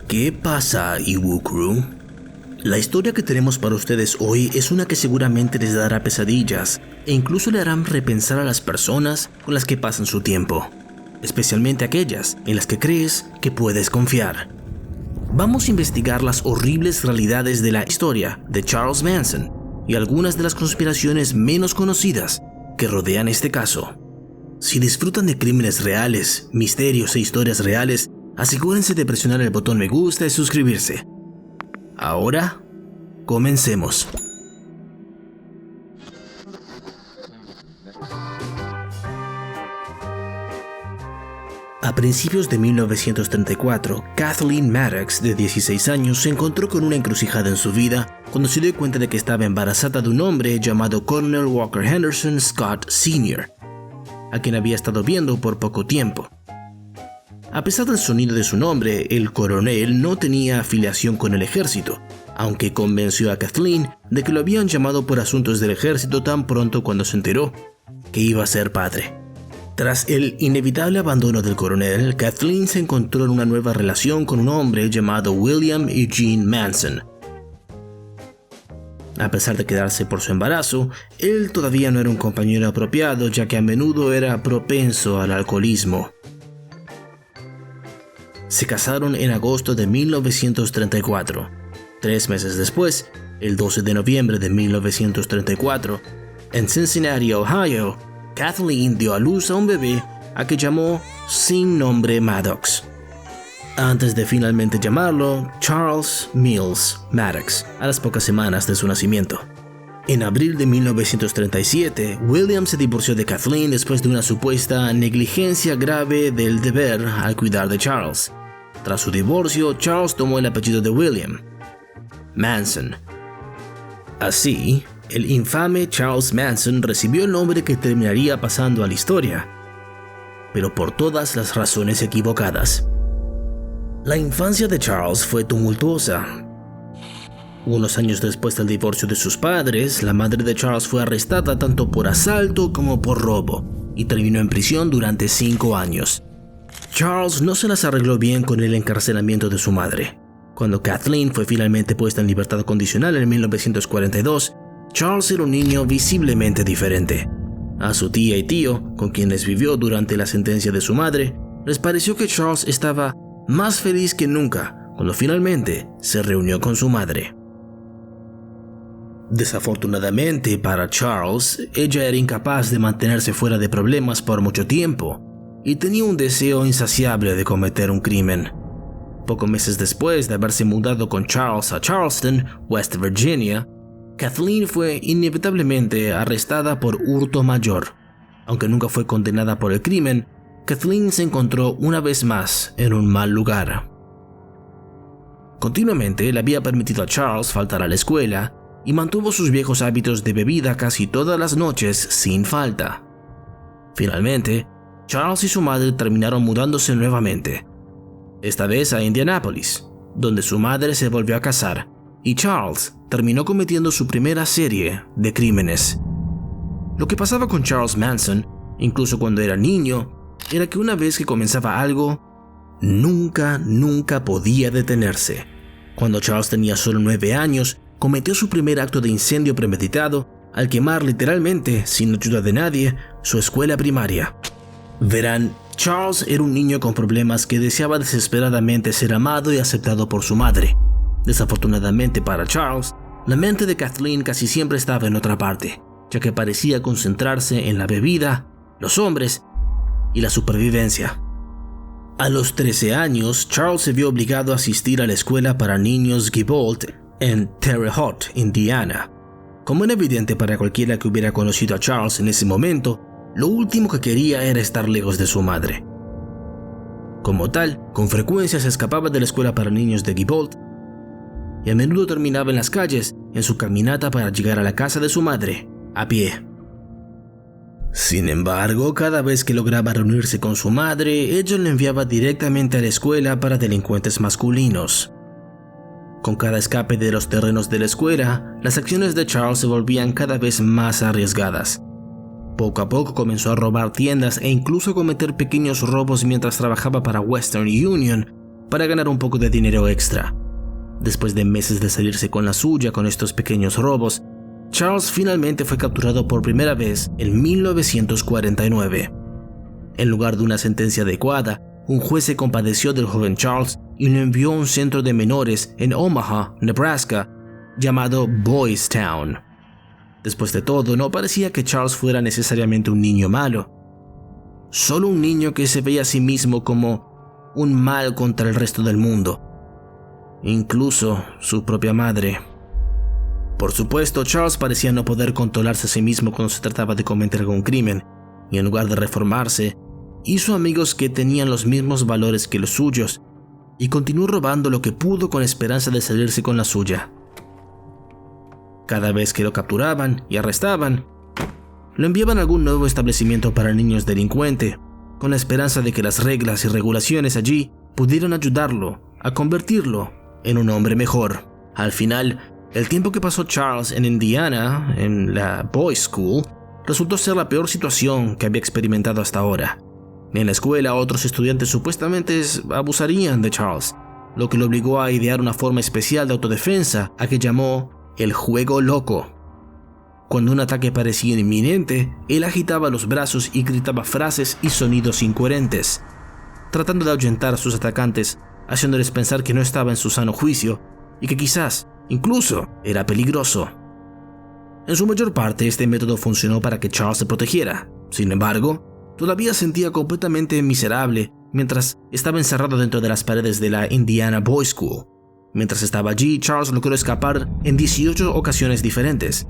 ¿Qué pasa, Iwu Crew? La historia que tenemos para ustedes hoy es una que seguramente les dará pesadillas e incluso le harán repensar a las personas con las que pasan su tiempo, especialmente aquellas en las que crees que puedes confiar. Vamos a investigar las horribles realidades de la historia de Charles Manson y algunas de las conspiraciones menos conocidas que rodean este caso. Si disfrutan de crímenes reales, misterios e historias reales, asegúrense de presionar el botón me gusta y suscribirse. Ahora, comencemos. A principios de 1934, Kathleen Maddox, de 16 años, se encontró con una encrucijada en su vida cuando se dio cuenta de que estaba embarazada de un hombre llamado Colonel Walker Henderson Scott Sr., a quien había estado viendo por poco tiempo. A pesar del sonido de su nombre, el coronel no tenía afiliación con el ejército, aunque convenció a Kathleen de que lo habían llamado por asuntos del ejército tan pronto cuando se enteró que iba a ser padre. Tras el inevitable abandono del coronel, Kathleen se encontró en una nueva relación con un hombre llamado William Eugene Manson. A pesar de quedarse por su embarazo, él todavía no era un compañero apropiado, ya que a menudo era propenso al alcoholismo. Se casaron en agosto de 1934. 3 meses después, el 12 de noviembre de 1934, en Cincinnati, Ohio, Kathleen dio a luz a un bebé a que llamó sin nombre Maddox, antes de finalmente llamarlo Charles Mills Maddox a las pocas semanas de su nacimiento. En abril de 1937, William se divorció de Kathleen después de una supuesta negligencia grave del deber al cuidar de Charles. Tras su divorcio, Charles tomó el apellido de William, Manson. Así, el infame Charles Manson recibió el nombre que terminaría pasando a la historia, pero por todas las razones equivocadas. La infancia de Charles fue tumultuosa. Unos años después del divorcio de sus padres, la madre de Charles fue arrestada tanto por asalto como por robo y terminó en prisión durante 5 años. Charles no se las arregló bien con el encarcelamiento de su madre. Cuando Kathleen fue finalmente puesta en libertad condicional en 1942, Charles era un niño visiblemente diferente. A su tía y tío, con quienes vivió durante la sentencia de su madre, les pareció que Charles estaba más feliz que nunca cuando finalmente se reunió con su madre. Desafortunadamente para Charles, ella era incapaz de mantenerse fuera de problemas por mucho tiempo y tenía un deseo insaciable de cometer un crimen. Pocos meses después de haberse mudado con Charles a Charleston, West Virginia, Kathleen fue inevitablemente arrestada por hurto mayor. Aunque nunca fue condenada por el crimen, Kathleen se encontró una vez más en un mal lugar. Continuamente le había permitido a Charles faltar a la escuela y mantuvo sus viejos hábitos de bebida casi todas las noches sin falta. Finalmente, Charles y su madre terminaron mudándose nuevamente, esta vez a Indianápolis, donde su madre se volvió a casar y Charles terminó cometiendo su primera serie de crímenes. Lo que pasaba con Charles Manson, incluso cuando era niño, era que una vez que comenzaba algo, nunca podía detenerse. Cuando Charles tenía solo 9 años, cometió su primer acto de incendio premeditado al quemar literalmente, sin ayuda de nadie, su escuela primaria. Verán, Charles era un niño con problemas que deseaba desesperadamente ser amado y aceptado por su madre. Desafortunadamente para Charles, la mente de Kathleen casi siempre estaba en otra parte, ya que parecía concentrarse en la bebida, los hombres y la supervivencia. A los 13 años, Charles se vio obligado a asistir a la escuela para niños Gebolt en Terre Haute, Indiana. Como era evidente para cualquiera que hubiera conocido a Charles en ese momento, lo último que quería era estar lejos de su madre. Como tal, con frecuencia se escapaba de la escuela para niños de Gebolt y a menudo terminaba en las calles en su caminata para llegar a la casa de su madre, a pie. Sin embargo, cada vez que lograba reunirse con su madre, ella lo enviaba directamente a la escuela para delincuentes masculinos. Con cada escape de los terrenos de la escuela, las acciones de Charles se volvían cada vez más arriesgadas. Poco a poco comenzó a robar tiendas e incluso a cometer pequeños robos mientras trabajaba para Western Union, para ganar un poco de dinero extra. Después de meses de salirse con la suya con estos pequeños robos, Charles finalmente fue capturado por primera vez en 1949. En lugar de una sentencia adecuada, un juez se compadeció del joven Charles y lo envió a un centro de menores en Omaha, Nebraska, llamado Boys Town. Después de todo, no parecía que Charles fuera necesariamente un niño malo, solo un niño que se veía a sí mismo como un mal contra el resto del mundo, incluso su propia madre. Por supuesto, Charles parecía no poder controlarse a sí mismo cuando se trataba de cometer algún crimen, y en lugar de reformarse, hizo amigos que tenían los mismos valores que los suyos, y continuó robando lo que pudo con esperanza de salirse con la suya. Cada vez que lo capturaban y arrestaban, lo enviaban a algún nuevo establecimiento para niños delincuentes, con la esperanza de que las reglas y regulaciones allí pudieran ayudarlo a convertirlo en un hombre mejor. Al final, el tiempo que pasó Charles en Indiana, en la Boys School, resultó ser la peor situación que había experimentado hasta ahora. En la escuela, otros estudiantes supuestamente abusarían de Charles, lo que lo obligó a idear una forma especial de autodefensa a que llamó el juego loco. Cuando un ataque parecía inminente, él agitaba los brazos y gritaba frases y sonidos incoherentes, tratando de ahuyentar a sus atacantes, haciéndoles pensar que no estaba en su sano juicio y que quizás, incluso, era peligroso. En su mayor parte, este método funcionó para que Charles se protegiera. Sin embargo, todavía sentía completamente miserable mientras estaba encerrado dentro de las paredes de la Indiana Boys School. Mientras estaba allí, Charles logró escapar en 18 ocasiones diferentes.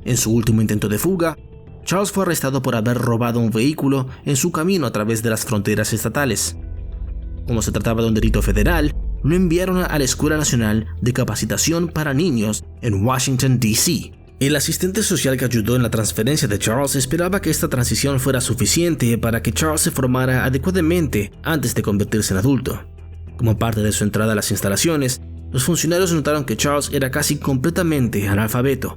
En su último intento de fuga, Charles fue arrestado por haber robado un vehículo en su camino a través de las fronteras estatales. Como se trataba de un delito federal, lo enviaron a la Escuela Nacional de Capacitación para Niños en Washington, D.C. El asistente social que ayudó en la transferencia de Charles esperaba que esta transición fuera suficiente para que Charles se formara adecuadamente antes de convertirse en adulto. Como parte de su entrada a las instalaciones, los funcionarios notaron que Charles era casi completamente analfabeto,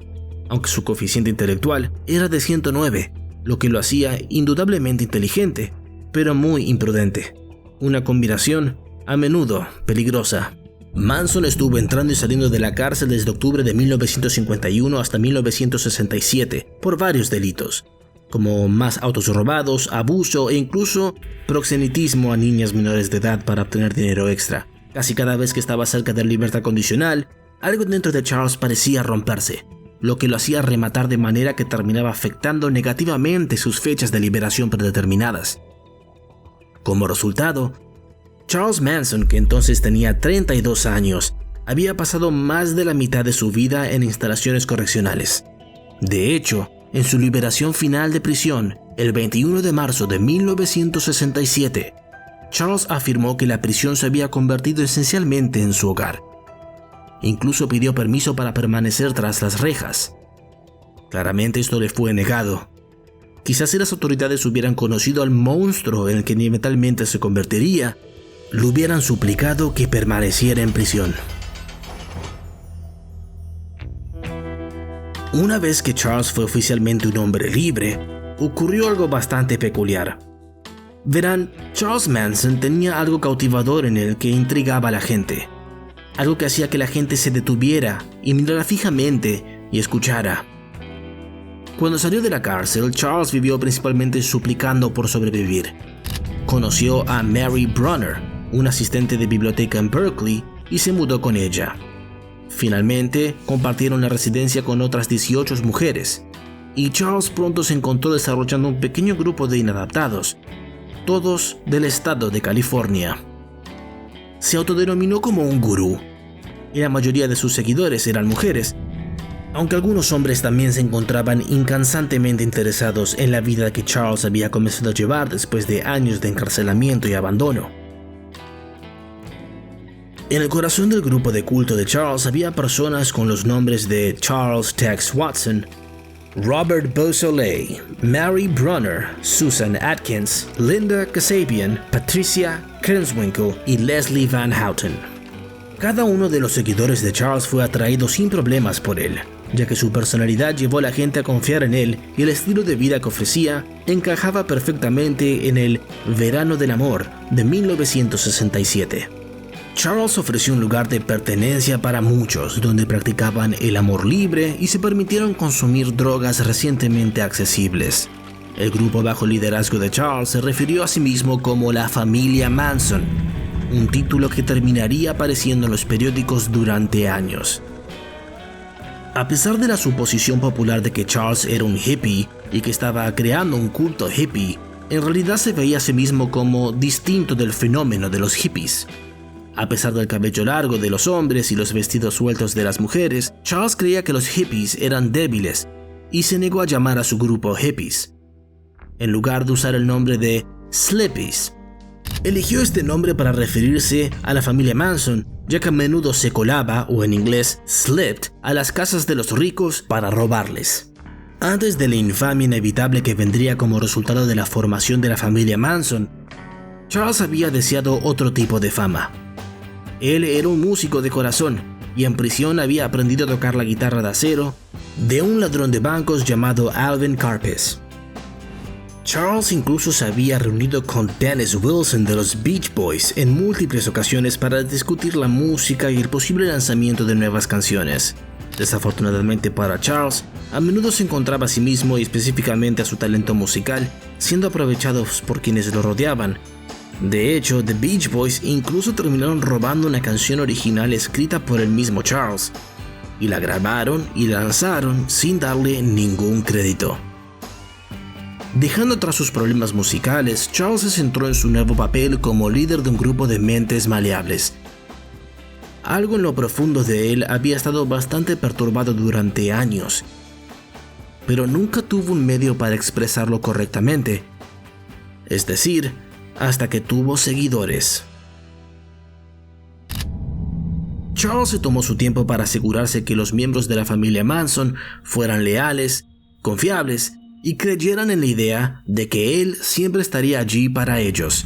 aunque su coeficiente intelectual era de 109, lo que lo hacía indudablemente inteligente, pero muy imprudente. Una combinación a menudo peligrosa. Manson estuvo entrando y saliendo de la cárcel desde octubre de 1951 hasta 1967 por varios delitos, como más autos robados, abuso e incluso proxenetismo a niñas menores de edad para obtener dinero extra. Casi cada vez que estaba cerca de la libertad condicional, algo dentro de Charles parecía romperse, lo que lo hacía rematar de manera que terminaba afectando negativamente sus fechas de liberación predeterminadas. Como resultado, Charles Manson, que entonces tenía 32 años, había pasado más de la mitad de su vida en instalaciones correccionales. De hecho, en su liberación final de prisión, el 21 de marzo de 1967, Charles afirmó que la prisión se había convertido esencialmente en su hogar. Incluso pidió permiso para permanecer tras las rejas. Claramente esto le fue negado. Quizás si las autoridades hubieran conocido al monstruo en el que eventualmente se convertiría, le hubieran suplicado que permaneciera en prisión. Una vez que Charles fue oficialmente un hombre libre, ocurrió algo bastante peculiar. Verán, Charles Manson tenía algo cautivador en él que intrigaba a la gente. Algo que hacía que la gente se detuviera y mirara fijamente y escuchara. Cuando salió de la cárcel, Charles vivió principalmente suplicando por sobrevivir. Conoció a Mary Brunner, una asistente de biblioteca en Berkeley, y se mudó con ella. Finalmente, compartieron la residencia con otras 18 mujeres, y Charles pronto se encontró desarrollando un pequeño grupo de inadaptados, todos del estado de California. Se autodenominó como un gurú, y la mayoría de sus seguidores eran mujeres, aunque algunos hombres también se encontraban incansantemente interesados en la vida que Charles había comenzado a llevar después de años de encarcelamiento y abandono. En el corazón del grupo de culto de Charles había personas con los nombres de Charles Tex Watson, Robert Beausoleil, Mary Brunner, Susan Atkins, Linda Kasabian, Patricia Krenwinkel y Leslie Van Houten. Cada uno de los seguidores de Charles fue atraído sin problemas por él, ya que su personalidad llevó a la gente a confiar en él y el estilo de vida que ofrecía encajaba perfectamente en el verano del amor de 1967. Charles ofreció un lugar de pertenencia para muchos, donde practicaban el amor libre y se permitieron consumir drogas recientemente accesibles. El grupo bajo liderazgo de Charles se refirió a sí mismo como la familia Manson, un título que terminaría apareciendo en los periódicos durante años. A pesar de la suposición popular de que Charles era un hippie y que estaba creando un culto hippie, en realidad se veía a sí mismo como distinto del fenómeno de los hippies. A pesar del cabello largo de los hombres y los vestidos sueltos de las mujeres, Charles creía que los hippies eran débiles y se negó a llamar a su grupo hippies, en lugar de usar el nombre de Slippies. Eligió este nombre para referirse a la familia Manson, ya que a menudo se colaba, o en inglés slipped, a las casas de los ricos para robarles. Antes de la infamia inevitable que vendría como resultado de la formación de la familia Manson, Charles había deseado otro tipo de fama. Él era un músico de corazón y en prisión había aprendido a tocar la guitarra de acero de un ladrón de bancos llamado Alvin Karpis. Charles incluso se había reunido con Dennis Wilson de los Beach Boys en múltiples ocasiones para discutir la música y el posible lanzamiento de nuevas canciones. Desafortunadamente para Charles, a menudo se encontraba a sí mismo y específicamente a su talento musical siendo aprovechados por quienes lo rodeaban. De hecho, The Beach Boys incluso terminaron robando una canción original escrita por el mismo Charles, y la grabaron y lanzaron sin darle ningún crédito. Dejando atrás sus problemas musicales, Charles se centró en su nuevo papel como líder de un grupo de mentes maleables. Algo en lo profundo de él había estado bastante perturbado durante años, pero nunca tuvo un medio para expresarlo correctamente, es decir, hasta que tuvo seguidores. Charles se tomó su tiempo para asegurarse que los miembros de la familia Manson fueran leales, confiables y creyeran en la idea de que él siempre estaría allí para ellos,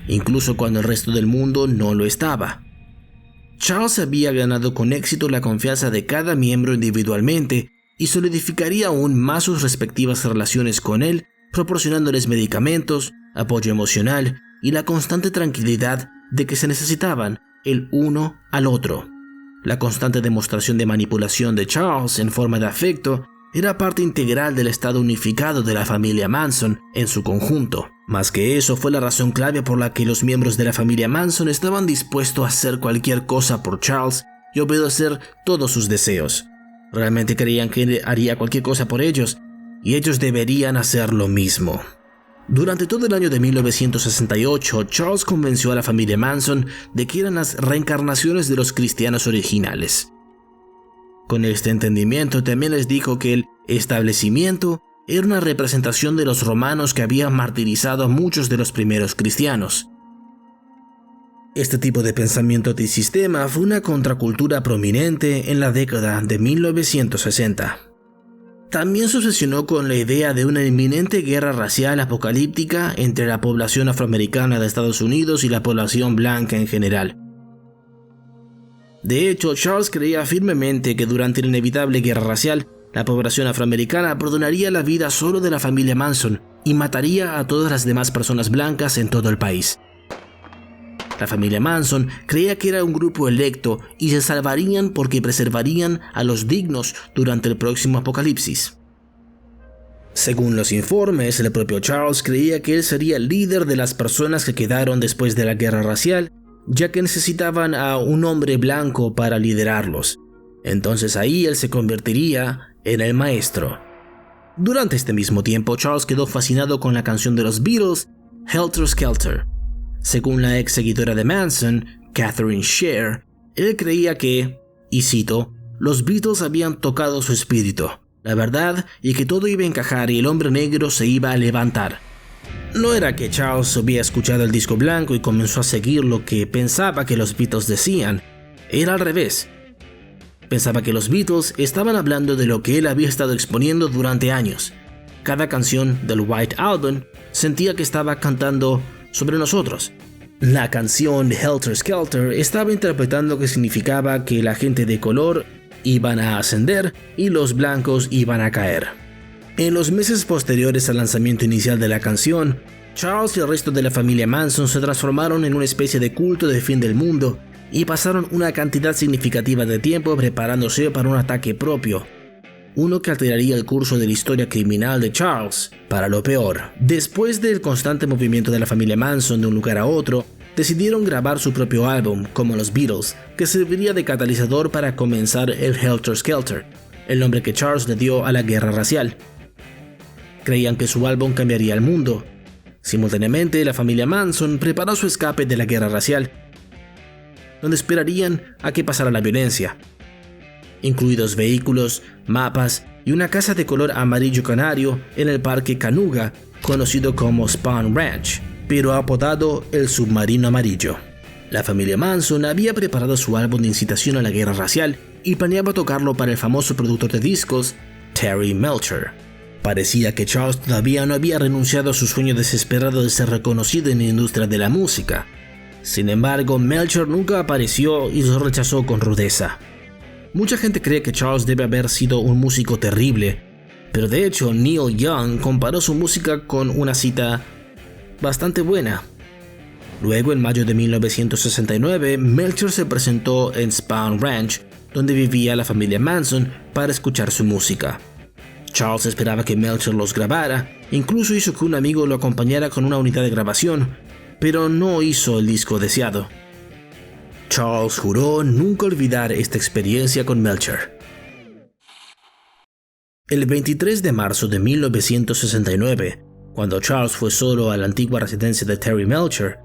incluso cuando el resto del mundo no lo estaba. Charles había ganado con éxito la confianza de cada miembro individualmente y solidificaría aún más sus respectivas relaciones con él, proporcionándoles medicamentos, apoyo emocional y la constante tranquilidad de que se necesitaban el uno al otro. La constante demostración de manipulación de Charles en forma de afecto era parte integral del estado unificado de la familia Manson en su conjunto. Más que eso, fue la razón clave por la que los miembros de la familia Manson estaban dispuestos a hacer cualquier cosa por Charles y obedecer todos sus deseos. Realmente creían que él haría cualquier cosa por ellos, y ellos deberían hacer lo mismo. Durante todo el año de 1968, Charles convenció a la familia Manson de que eran las reencarnaciones de los cristianos originales. Con este entendimiento también les dijo que el establecimiento era una representación de los romanos que habían martirizado a muchos de los primeros cristianos. Este tipo de pensamiento antisistema fue una contracultura prominente en la década de 1960. También se obsesionó con la idea de una inminente guerra racial apocalíptica entre la población afroamericana de Estados Unidos y la población blanca en general. De hecho, Charles creía firmemente que durante la inevitable guerra racial, la población afroamericana perdonaría la vida solo de la familia Manson y mataría a todas las demás personas blancas en todo el país. La familia Manson creía que era un grupo electo y se salvarían porque preservarían a los dignos durante el próximo apocalipsis. Según los informes, el propio Charles creía que él sería el líder de las personas que quedaron después de la guerra racial, ya que necesitaban a un hombre blanco para liderarlos. Entonces ahí él se convertiría en el maestro. Durante este mismo tiempo, Charles quedó fascinado con la canción de los Beatles, Helter Skelter. Según la ex seguidora de Manson, Catherine Sher, él creía que, y cito, los Beatles habían tocado su espíritu, la verdad, y que todo iba a encajar y el hombre negro se iba a levantar. No era que Charles había escuchado el disco blanco y comenzó a seguir lo que pensaba que los Beatles decían, era al revés. Pensaba que los Beatles estaban hablando de lo que él había estado exponiendo durante años. Cada canción del White Album sentía que estaba cantando sobre nosotros. La canción Helter Skelter estaba interpretando que significaba que la gente de color iban a ascender y los blancos iban a caer. En los meses posteriores al lanzamiento inicial de la canción, Charles y el resto de la familia Manson se transformaron en una especie de culto de fin del mundo y pasaron una cantidad significativa de tiempo preparándose para un ataque propio, uno que alteraría el curso de la historia criminal de Charles para lo peor. Después del constante movimiento de la familia Manson de un lugar a otro, decidieron grabar su propio álbum, como los Beatles, que serviría de catalizador para comenzar el Helter Skelter, el nombre que Charles le dio a la guerra racial. Creían que su álbum cambiaría el mundo. Simultáneamente, la familia Manson preparó su escape de la guerra racial, donde esperarían a que pasara la violencia, incluidos vehículos, mapas y una casa de color amarillo canario en el parque Canuga, conocido como Spahn Ranch, pero apodado el Submarino Amarillo. La familia Manson había preparado su álbum de incitación a la guerra racial y planeaba tocarlo para el famoso productor de discos, Terry Melcher. Parecía que Charles todavía no había renunciado a su sueño desesperado de ser reconocido en la industria de la música. Sin embargo, Melcher nunca apareció y lo rechazó con rudeza. Mucha gente cree que Charles debe haber sido un músico terrible, pero de hecho Neil Young comparó su música con una cita bastante buena. Luego, en mayo de 1969, Melcher se presentó en Spahn Ranch, donde vivía la familia Manson, para escuchar su música. Charles esperaba que Melcher los grabara, incluso hizo que un amigo lo acompañara con una unidad de grabación, pero no hizo el disco deseado. Charles juró nunca olvidar esta experiencia con Melcher. El 23 de marzo de 1969, cuando Charles fue solo a la antigua residencia de Terry Melcher,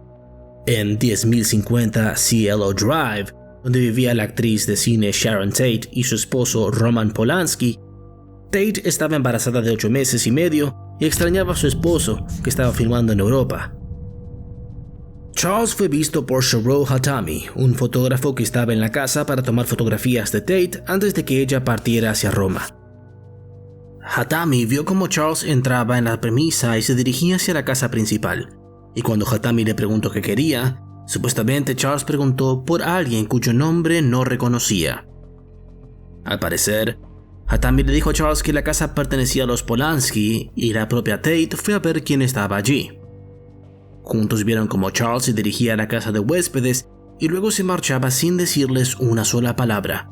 en 10.050 Cielo Drive, donde vivía la actriz de cine Sharon Tate y su esposo Roman Polanski, Tate estaba embarazada de 8 meses y medio y extrañaba a su esposo, que estaba filmando en Europa. Charles fue visto por Shiro Hatami, un fotógrafo que estaba en la casa para tomar fotografías de Tate antes de que ella partiera hacia Roma. Hatami vio cómo Charles entraba en la premisa y se dirigía hacia la casa principal, y cuando Hatami le preguntó qué quería, supuestamente Charles preguntó por alguien cuyo nombre no reconocía. Al parecer, Hatami le dijo a Charles que la casa pertenecía a los Polanski y la propia Tate fue a ver quién estaba allí. Juntos vieron cómo Charles se dirigía a la casa de huéspedes y luego se marchaba sin decirles una sola palabra.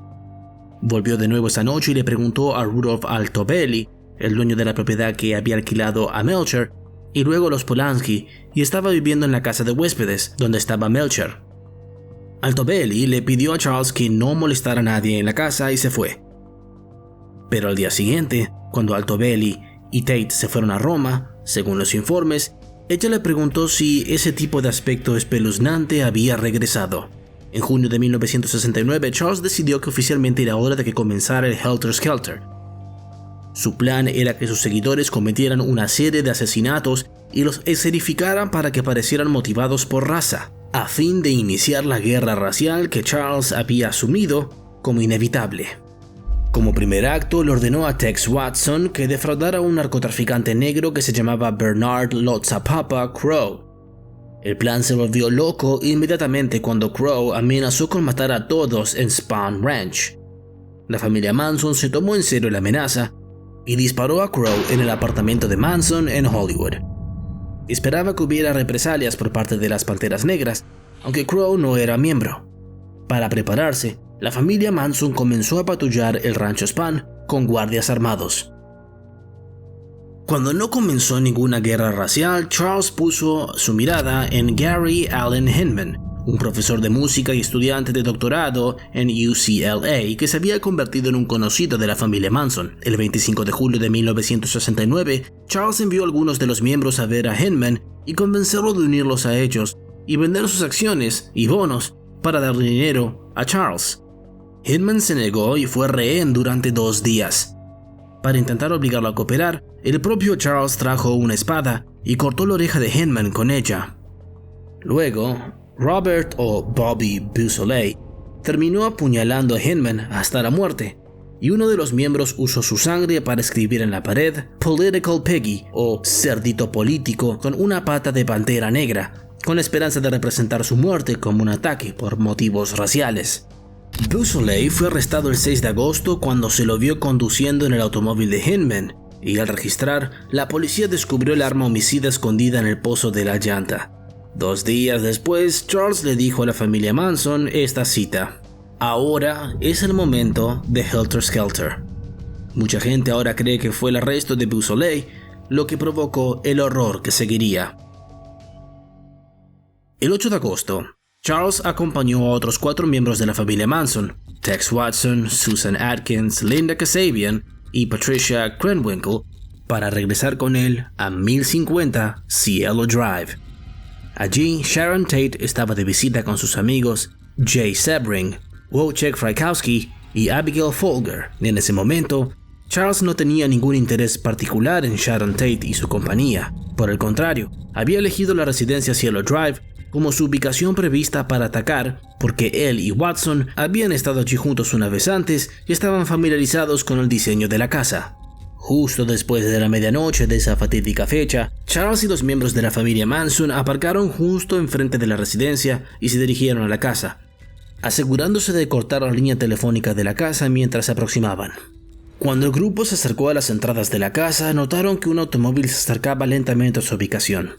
Volvió de nuevo esa noche y le preguntó a Rudolf Altobelli, el dueño de la propiedad que había alquilado a Melcher, y luego a los Polanski, y estaba viviendo en la casa de huéspedes, donde estaba Melcher. Altobelli le pidió a Charles que no molestara a nadie en la casa y se fue. Pero al día siguiente, cuando Altobelli y Tate se fueron a Roma, según los informes, ella le preguntó si ese tipo de aspecto espeluznante había regresado. En junio de 1969, Charles decidió que oficialmente era hora de que comenzara el Helter Skelter. Su plan era que sus seguidores cometieran una serie de asesinatos y los escenificaran para que parecieran motivados por raza, a fin de iniciar la guerra racial que Charles había asumido como inevitable. Como primer acto, le ordenó a Tex Watson que defraudara a un narcotraficante negro que se llamaba Bernard Lotzapapa Crow. El plan se volvió loco inmediatamente cuando Crow amenazó con matar a todos en Spahn Ranch. La familia Manson se tomó en serio la amenaza y disparó a Crow en el apartamento de Manson en Hollywood. Esperaba que hubiera represalias por parte de las Panteras Negras, aunque Crow no era miembro. Para prepararse, la familia Manson comenzó a patrullar el rancho Spahn con guardias armados. Cuando no comenzó ninguna guerra racial, Charles puso su mirada en Gary Allen Hinman, un profesor de música y estudiante de doctorado en UCLA que se había convertido en un conocido de la familia Manson. El 25 de julio de 1969, Charles envió a algunos de los miembros a ver a Hinman y convencerlo de unirlos a ellos y vender sus acciones y bonos para dar dinero a Charles. Hinman se negó y fue rehén durante 2 días. Para intentar obligarlo a cooperar, el propio Charles trajo una espada y cortó la oreja de Hinman con ella. Luego, Robert o Bobby Beausoleil terminó apuñalando a Hinman hasta la muerte, y uno de los miembros usó su sangre para escribir en la pared Political Piggy o cerdito político con una pata de pantera negra, con la esperanza de representar su muerte como un ataque por motivos raciales. Beausoleil fue arrestado el 6 de agosto cuando se lo vio conduciendo en el automóvil de Hinman, y al registrar, la policía descubrió el arma homicida escondida en el pozo de la llanta. 2 días después, Charles le dijo a la familia Manson esta cita: "Ahora es el momento de Helter Skelter". Mucha gente ahora cree que fue el arresto de Beausoleil lo que provocó el horror que seguiría. El 8 de agosto, Charles acompañó a otros 4 miembros de la familia Manson, Tex Watson, Susan Atkins, Linda Kasabian y Patricia Krenwinkel, para regresar con él a 1050 Cielo Drive. Allí, Sharon Tate estaba de visita con sus amigos Jay Sebring, Wojciech Frykowski y Abigail Folger. En ese momento, Charles no tenía ningún interés particular en Sharon Tate y su compañía. Por el contrario, había elegido la residencia Cielo Drive como su ubicación prevista para atacar porque él y Watson habían estado allí juntos una vez antes y estaban familiarizados con el diseño de la casa. Justo después de la medianoche de esa fatídica fecha, Charles y los miembros de la familia Manson aparcaron justo enfrente de la residencia y se dirigieron a la casa, asegurándose de cortar la línea telefónica de la casa mientras se aproximaban. Cuando el grupo se acercó a las entradas de la casa, notaron que un automóvil se acercaba lentamente a su ubicación.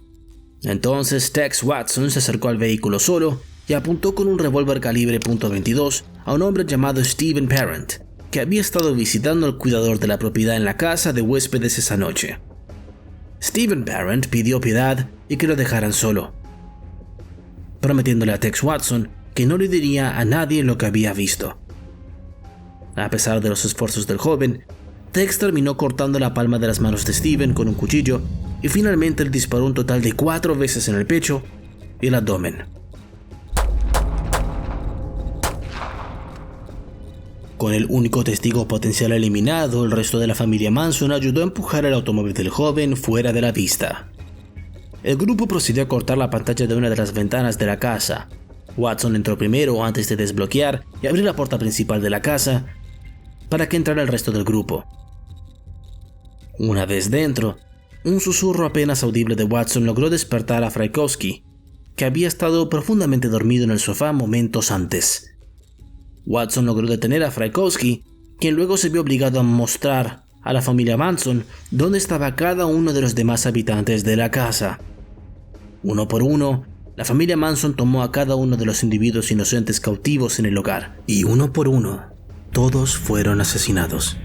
Entonces Tex Watson se acercó al vehículo solo y apuntó con un revólver calibre .22 a un hombre llamado Stephen Parent, que había estado visitando al cuidador de la propiedad en la casa de huéspedes esa noche. Stephen Parent pidió piedad y que lo dejaran solo, prometiéndole a Tex Watson que no le diría a nadie lo que había visto. A pesar de los esfuerzos del joven, Tex terminó cortando la palma de las manos de Stephen con un cuchillo y finalmente le disparó un total de 4 veces en el pecho y el abdomen. Con el único testigo potencial eliminado, el resto de la familia Manson ayudó a empujar el automóvil del joven fuera de la vista. El grupo procedió a cortar la pantalla de una de las ventanas de la casa. Watson entró primero antes de desbloquear y abrir la puerta principal de la casa para que entrara el resto del grupo. Una vez dentro, un susurro apenas audible de Watson logró despertar a Frykowski, que había estado profundamente dormido en el sofá momentos antes. Watson logró detener a Frykowski, quien luego se vio obligado a mostrar a la familia Manson dónde estaba cada uno de los demás habitantes de la casa. Uno por uno, la familia Manson tomó a cada uno de los individuos inocentes cautivos en el hogar, y uno por uno, todos fueron asesinados.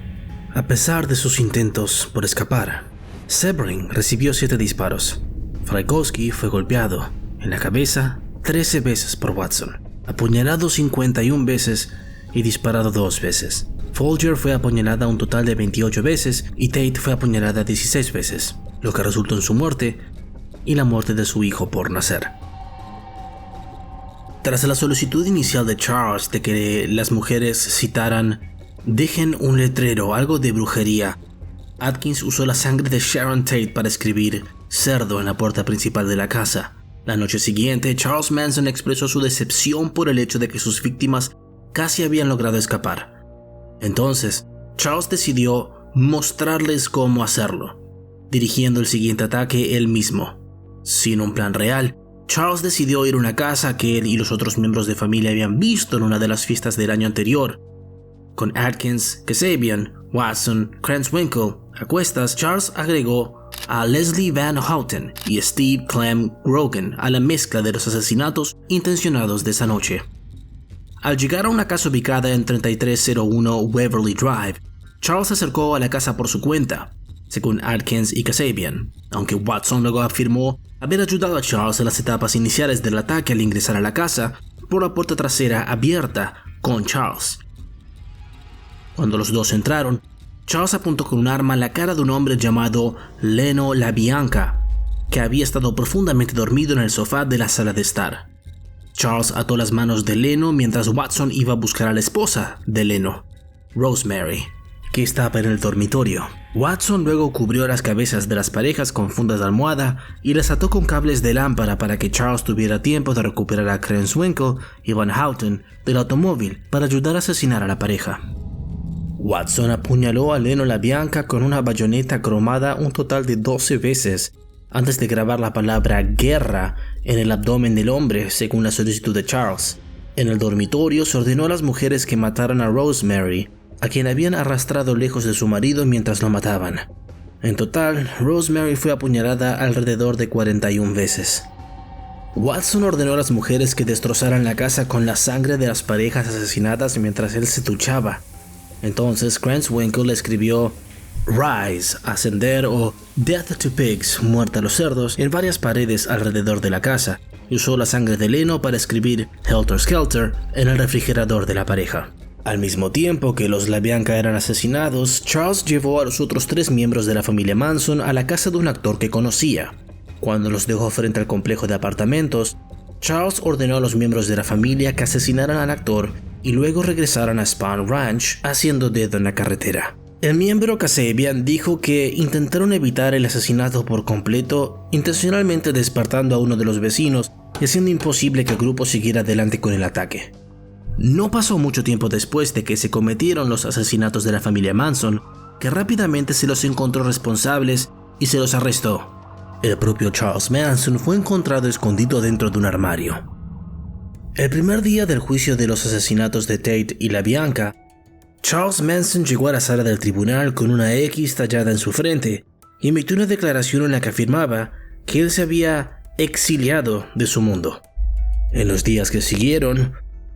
A pesar de sus intentos por escapar, Sebring recibió 7 disparos. Frykowski fue golpeado en la cabeza 13 veces por Watson, apuñalado 51 veces y disparado 2 veces. Folger fue apuñalada un total de 28 veces y Tate fue apuñalada 16 veces, lo que resultó en su muerte y la muerte de su hijo por nacer. Tras la solicitud inicial de Charles de que las mujeres citaran "dejen un letrero, algo de brujería", Atkins usó la sangre de Sharon Tate para escribir "cerdo" en la puerta principal de la casa. La noche siguiente, Charles Manson expresó su decepción por el hecho de que sus víctimas casi habían logrado escapar. Entonces, Charles decidió mostrarles cómo hacerlo, dirigiendo el siguiente ataque él mismo. Sin un plan real, Charles decidió ir a una casa que él y los otros miembros de familia habían visto en una de las fiestas del año anterior. Con Atkins, Kasabian, Watson, Krenwinkel a cuestas, Charles agregó a Leslie Van Houten y Steve Clem Grogan a la mezcla de los asesinatos intencionados de esa noche. Al llegar a una casa ubicada en 3301 Waverly Drive, Charles se acercó a la casa por su cuenta, según Atkins y Kasabian, aunque Watson luego afirmó haber ayudado a Charles en las etapas iniciales del ataque al ingresar a la casa por la puerta trasera abierta con Charles. Cuando los dos entraron, Charles apuntó con un arma a la cara de un hombre llamado Leno LaBianca, que había estado profundamente dormido en el sofá de la sala de estar. Charles ató las manos de Leno mientras Watson iba a buscar a la esposa de Leno, Rosemary, que estaba en el dormitorio. Watson luego cubrió las cabezas de las parejas con fundas de almohada y las ató con cables de lámpara para que Charles tuviera tiempo de recuperar a Krenwinkel y Van Houten del automóvil para ayudar a asesinar a la pareja. Watson apuñaló a Leno LaBianca con una bayoneta cromada un total de 12 veces antes de grabar la palabra guerra en el abdomen del hombre, según la solicitud de Charles. En el dormitorio se ordenó a las mujeres que mataran a Rosemary, a quien habían arrastrado lejos de su marido mientras lo mataban. En total, Rosemary fue apuñalada alrededor de 41 veces. Watson ordenó a las mujeres que destrozaran la casa con la sangre de las parejas asesinadas mientras él se duchaba. Entonces Cranswinkle escribió Rise, ascender o Death to Pigs, muerte a los cerdos, en varias paredes alrededor de la casa, y usó la sangre de heno para escribir Helter Skelter en el refrigerador de la pareja. Al mismo tiempo que los LaBianca eran asesinados, Charles llevó a los otros 3 miembros de la familia Manson a la casa de un actor que conocía. Cuando los dejó frente al complejo de apartamentos, Charles ordenó a los miembros de la familia que asesinaran al actor y luego regresaran a Spahn Ranch haciendo dedo en la carretera. El miembro Kasabian dijo que intentaron evitar el asesinato por completo, intencionalmente despertando a uno de los vecinos y haciendo imposible que el grupo siguiera adelante con el ataque. No pasó mucho tiempo después de que se cometieron los asesinatos de la familia Manson, que rápidamente se los encontró responsables y se los arrestó. El propio Charles Manson fue encontrado escondido dentro de un armario. El primer día del juicio de los asesinatos de Tate y LaBianca, Charles Manson llegó a la sala del tribunal con una X tallada en su frente y emitió una declaración en la que afirmaba que él se había exiliado de su mundo. En los días que siguieron,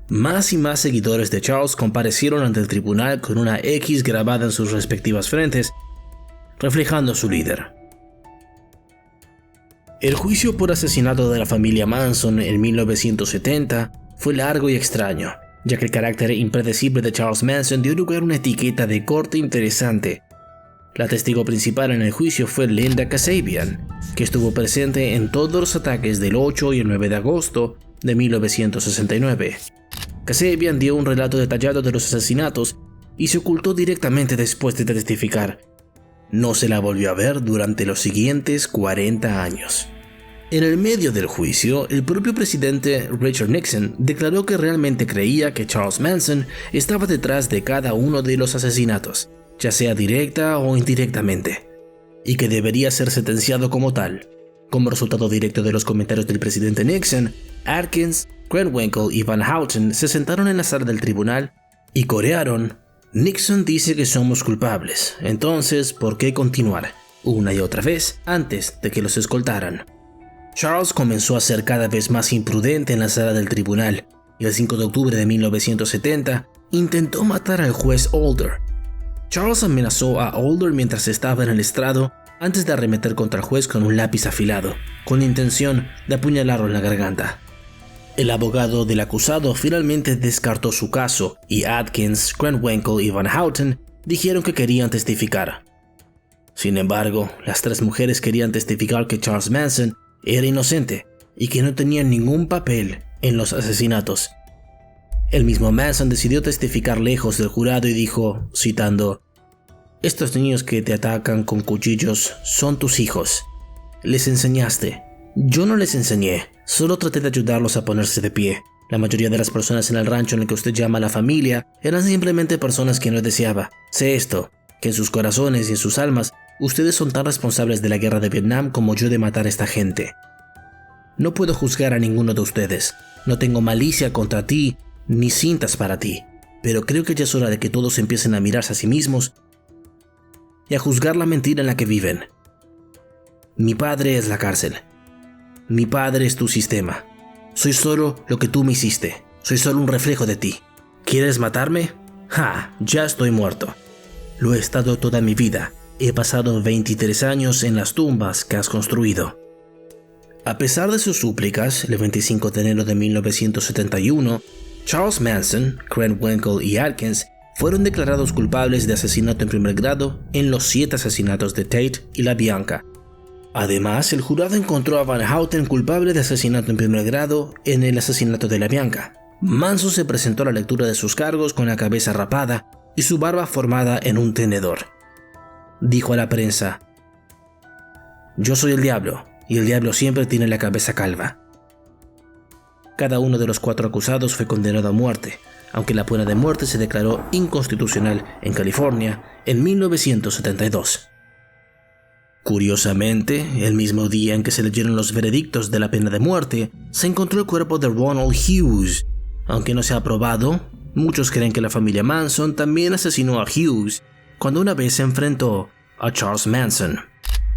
más y más seguidores de Charles comparecieron ante el tribunal con una X grabada en sus respectivas frentes, reflejando a su líder. El juicio por asesinato de la familia Manson en 1970 fue largo y extraño, ya que el carácter impredecible de Charles Manson dio lugar a una etiqueta de corte interesante. La testigo principal en el juicio fue Linda Kasabian, que estuvo presente en todos los ataques del 8 y el 9 de agosto de 1969. Kasabian dio un relato detallado de los asesinatos y se ocultó directamente después de testificar. No se la volvió a ver durante los siguientes 40 años. En el medio del juicio, el propio presidente Richard Nixon declaró que realmente creía que Charles Manson estaba detrás de cada uno de los asesinatos, ya sea directa o indirectamente, y que debería ser sentenciado como tal. Como resultado directo de los comentarios del presidente Nixon, Atkins, Cranswinkle y Van Houten se sentaron en la sala del tribunal y corearon: Nixon dice que somos culpables, entonces ¿por qué continuar? Una y otra vez antes de que los escoltaran. Charles comenzó a ser cada vez más imprudente en la sala del tribunal y el 5 de octubre de 1970 intentó matar al juez Older. Charles amenazó a Older mientras estaba en el estrado antes de arremeter contra el juez con un lápiz afilado, con la intención de apuñalarlo en la garganta. El abogado del acusado finalmente descartó su caso y Atkins, Cranswinkle y Van Houten dijeron que querían testificar. Sin embargo, las 3 mujeres querían testificar que Charles Manson era inocente y que no tenía ningún papel en los asesinatos. El mismo Manson decidió testificar lejos del jurado y dijo, citando: Estos niños que te atacan con cuchillos son tus hijos. Les enseñaste. Yo no les enseñé, solo traté de ayudarlos a ponerse de pie. La mayoría de las personas en el rancho en el que usted llama la familia eran simplemente personas que no deseaba. Sé esto, que en sus corazones y en sus almas, ustedes son tan responsables de la guerra de Vietnam como yo de matar a esta gente. No puedo juzgar a ninguno de ustedes. No tengo malicia contra ti, ni cintas para ti. Pero creo que ya es hora de que todos empiecen a mirarse a sí mismos y a juzgar la mentira en la que viven. Mi padre es la cárcel. Mi padre es tu sistema. Soy solo lo que tú me hiciste. Soy solo un reflejo de ti. ¿Quieres matarme? ¡Ja! Ya estoy muerto. Lo he estado toda mi vida. He pasado 23 años en las tumbas que has construido. A pesar de sus súplicas, el 25 de enero de 1971, Charles Manson, Cranswinkle y Atkins fueron declarados culpables de asesinato en primer grado en los 7 asesinatos de Tate y LaBianca. Además, el jurado encontró a Van Houten culpable de asesinato en primer grado en el asesinato de LaBianca. Manson se presentó a la lectura de sus cargos con la cabeza rapada y su barba formada en un tenedor. Dijo a la prensa: Yo soy el diablo, y el diablo siempre tiene la cabeza calva. Cada uno de los 4 acusados fue condenado a muerte, aunque la pena de muerte se declaró inconstitucional en California en 1972. Curiosamente, el mismo día en que se leyeron los veredictos de la pena de muerte, se encontró el cuerpo de Ronald Hughes. Aunque no se ha probado, muchos creen que la familia Manson también asesinó a Hughes cuando una vez se enfrentó a Charles Manson.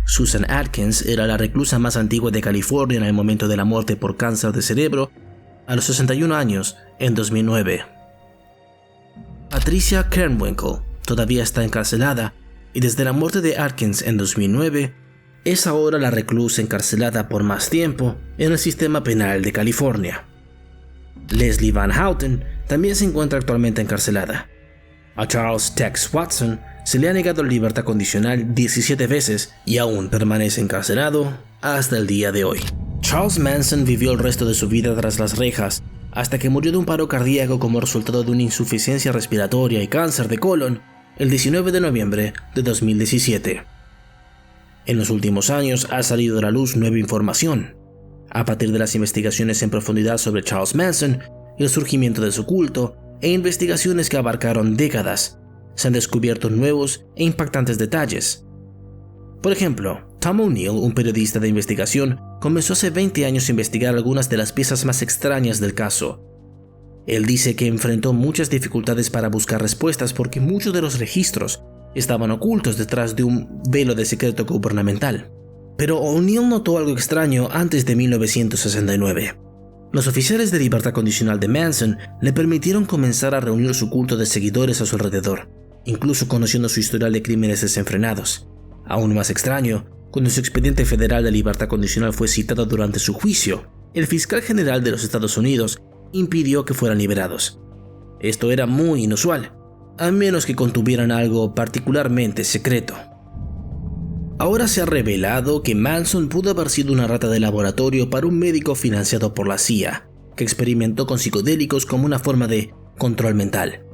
Susan Atkins era la reclusa más antigua de California en el momento de la muerte por cáncer de cerebro a los 61 años en 2009. Patricia Kernwinkle todavía está encarcelada y desde la muerte de Atkins en 2009 es ahora la reclusa encarcelada por más tiempo en el sistema penal de California. Leslie Van Houten también se encuentra actualmente encarcelada. A Charles Tex Watson se le ha negado la libertad condicional 17 veces y aún permanece encarcelado hasta el día de hoy. Charles Manson vivió el resto de su vida tras las rejas hasta que murió de un paro cardíaco como resultado de una insuficiencia respiratoria y cáncer de colon el 19 de noviembre de 2017. En los últimos años ha salido a la luz nueva información. A partir de las investigaciones en profundidad sobre Charles Manson y el surgimiento de su culto, e investigaciones que abarcaron décadas, se han descubierto nuevos e impactantes detalles. Por ejemplo, Tom O'Neill, un periodista de investigación, comenzó hace 20 años a investigar algunas de las piezas más extrañas del caso. Él dice que enfrentó muchas dificultades para buscar respuestas porque muchos de los registros estaban ocultos detrás de un velo de secreto gubernamental. Pero O'Neill notó algo extraño antes de 1969. Los oficiales de libertad condicional de Manson le permitieron comenzar a reunir su culto de seguidores a su alrededor, incluso conociendo su historial de crímenes desenfrenados. Aún más extraño, cuando su expediente federal de libertad condicional fue citado durante su juicio, el fiscal general de los Estados Unidos impidió que fueran liberados. Esto era muy inusual, a menos que contuvieran algo particularmente secreto. Ahora se ha revelado que Manson pudo haber sido una rata de laboratorio para un médico financiado por la CIA, que experimentó con psicodélicos como una forma de control mental.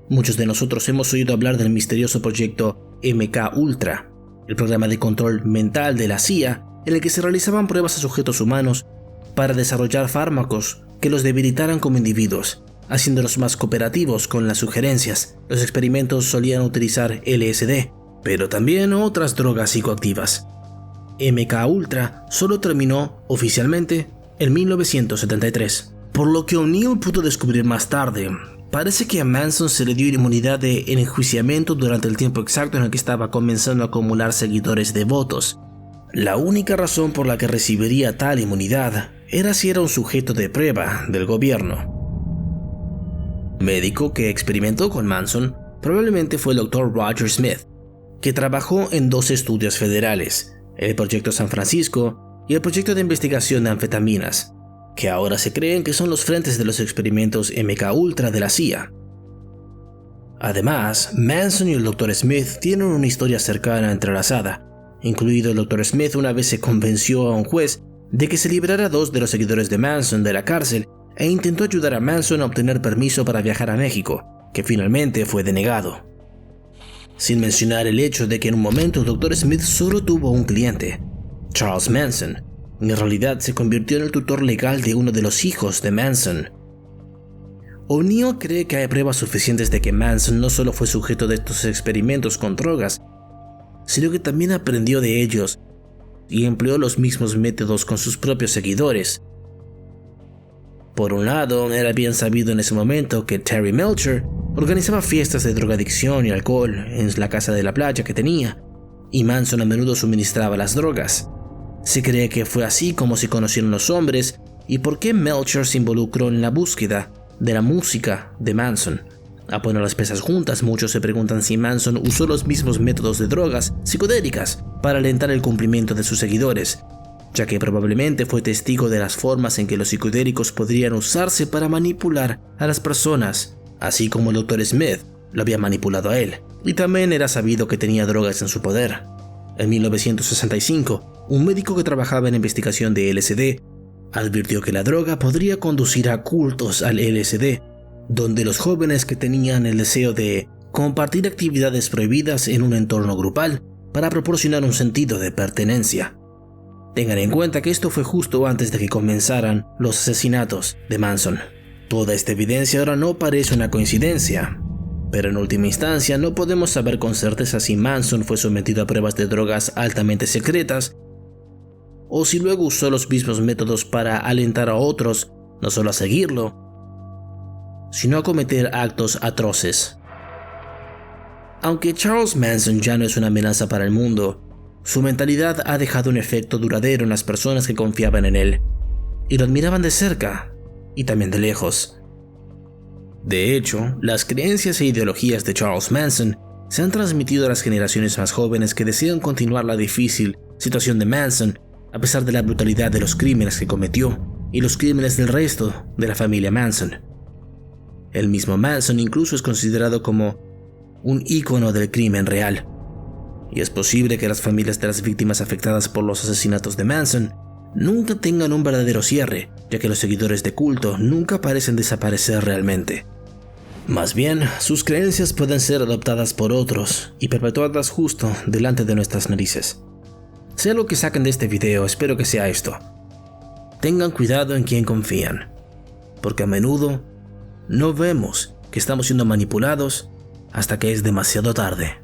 Muchos de nosotros hemos oído hablar del misterioso proyecto MK-Ultra, el programa de control mental de la CIA, en el que se realizaban pruebas a sujetos humanos para desarrollar fármacos que los debilitaran como individuos, haciéndolos más cooperativos con las sugerencias. Los experimentos solían utilizar LSD, pero también otras drogas psicoactivas. MK-Ultra solo terminó oficialmente en 1973. Por lo que O'Neill pudo descubrir más tarde, parece que a Manson se le dio inmunidad de enjuiciamiento durante el tiempo exacto en el que estaba comenzando a acumular seguidores devotos. La única razón por la que recibiría tal inmunidad era si era un sujeto de prueba del gobierno. Médico que experimentó con Manson probablemente fue el Dr. Roger Smith, que trabajó en 2 estudios federales, el Proyecto San Francisco y el Proyecto de Investigación de Anfetaminas, que ahora se creen que son los frentes de los experimentos MK-Ultra de la CIA. Además, Manson y el Dr. Smith tienen una historia cercana entrelazada, incluido el Dr. Smith una vez se convenció a un juez de que se liberara a 2 de los seguidores de Manson de la cárcel e intentó ayudar a Manson a obtener permiso para viajar a México, que finalmente fue denegado. Sin mencionar el hecho de que en un momento el Dr. Smith solo tuvo un cliente, Charles Manson. En realidad se convirtió en el tutor legal de uno de los hijos de Manson. O'Neill cree que hay pruebas suficientes de que Manson no solo fue sujeto de estos experimentos con drogas, sino que también aprendió de ellos y empleó los mismos métodos con sus propios seguidores. Por un lado, era bien sabido en ese momento que Terry Melcher organizaba fiestas de drogadicción y alcohol en la casa de la playa que tenía, y Manson a menudo suministraba las drogas. Se cree que fue así como se conocieron los hombres y por qué Melcher se involucró en la búsqueda de la música de Manson. A poner las piezas juntas, muchos se preguntan si Manson usó los mismos métodos de drogas psicodélicas para alentar el cumplimiento de sus seguidores, ya que probablemente fue testigo de las formas en que los psicodélicos podrían usarse para manipular a las personas, así como el Dr. Smith lo había manipulado a él, y también era sabido que tenía drogas en su poder. En 1965, un médico que trabajaba en investigación de LSD advirtió que la droga podría conducir a cultos al LSD, donde los jóvenes que tenían el deseo de compartir actividades prohibidas en un entorno grupal para proporcionar un sentido de pertenencia. Tengan en cuenta que esto fue justo antes de que comenzaran los asesinatos de Manson. Toda esta evidencia ahora no parece una coincidencia, pero en última instancia no podemos saber con certeza si Manson fue sometido a pruebas de drogas altamente secretas o si luego usó los mismos métodos para alentar a otros no solo a seguirlo, sino a cometer actos atroces. Aunque Charles Manson ya no es una amenaza para el mundo, Su mentalidad ha dejado un efecto duradero en las personas que confiaban en él y lo admiraban de cerca y también de lejos. De hecho, las creencias e ideologías de Charles Manson se han transmitido a las generaciones más jóvenes que desean continuar la difícil situación de Manson a pesar de la brutalidad de los crímenes que cometió y los crímenes del resto de la familia Manson. El mismo Manson incluso es considerado como un ícono del crimen real, y es posible que las familias de las víctimas afectadas por los asesinatos de Manson nunca tengan un verdadero cierre, ya que los seguidores de culto nunca parecen desaparecer realmente. Más bien, sus creencias pueden ser adoptadas por otros y perpetuadas justo delante de nuestras narices. Sea lo que saquen de este video, espero que sea esto: tengan cuidado en quien confían, porque a menudo no vemos que estamos siendo manipulados hasta que es demasiado tarde.